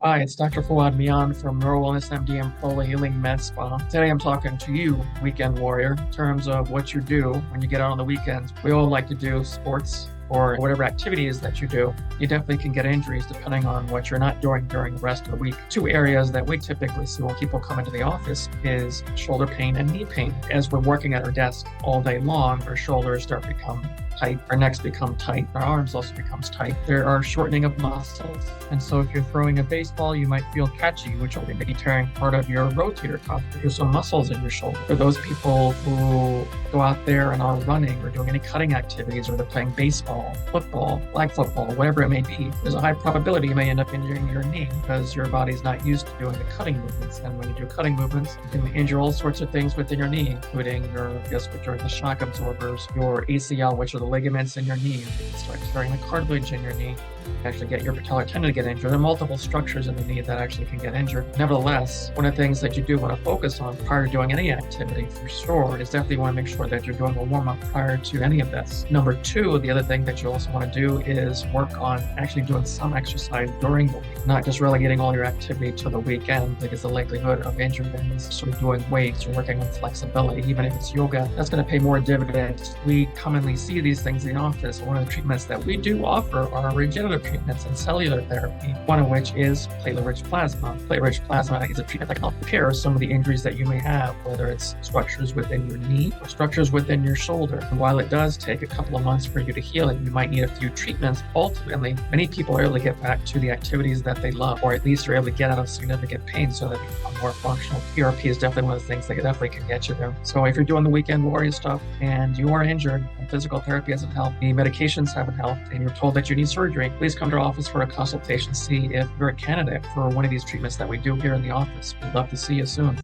Hi, it's Dr. Fawad Mian from Neuro Wellness MD and Pro Healing Med Spa. Today I'm talking to you, weekend warrior, in terms of what you do when you get out on the weekends. We all like to do sports or whatever activities that you do. You definitely can get injuries depending on what you're not doing during the rest of the week. Two areas that we typically see when people come into the office is shoulder pain and knee pain. As we're working at our desk all day long, our shoulders start to become tight, our necks become tight, our arms also becomes tight. There are shortening of muscles. And so if you're throwing a baseball, you might feel catchy, which will be tearing part of your rotator cuff. There's some muscles in your shoulder. For those people who go out there and are running or doing any cutting activities, or they're playing baseball, football, flag football, whatever it may be, there's a high probability you may end up injuring your knee because your body's not used to doing the cutting movements. And when you do cutting movements, you can injure all sorts of things within your knee, including which are the shock absorbers, your ACL, which are the ligaments in your knee. You can start tearing the cartilage in your knee, actually get your patellar tendon to get injured. There are multiple structures in the knee that actually can get injured. Nevertheless, one of the things that you do want to focus on prior to doing any activity for sure is definitely want to make sure that you're doing a warm-up prior to any of this. Number two, the other thing that you also want to do is work on actually doing some exercise during the week, not just relegating all your activity to the weekend, because the likelihood of injury is sort of doing weights or working on flexibility, even if it's yoga, that's going to pay more dividends. We commonly see these things in the office. One of the treatments that we do offer are regenerative treatments and cellular therapy, one of which is platelet-rich plasma. Platelet-rich plasma is a treatment that can help repair some of the injuries that you may have, whether it's structures within your knee or structures within your shoulder. And while it does take a couple of months for you to heal it, you might need a few treatments. Ultimately, many people are able to get back to the activities that they love, or at least are able to get out of significant pain so that they become more functional. PRP is definitely one of the things that definitely can get you there. So if you're doing the weekend warrior stuff and you are injured and physical therapy hasn't helped, the medications haven't helped, and you're told that you need surgery, please come to our office for a consultation, see if you're a candidate for one of these treatments that we do here in the office. We'd love to see you soon.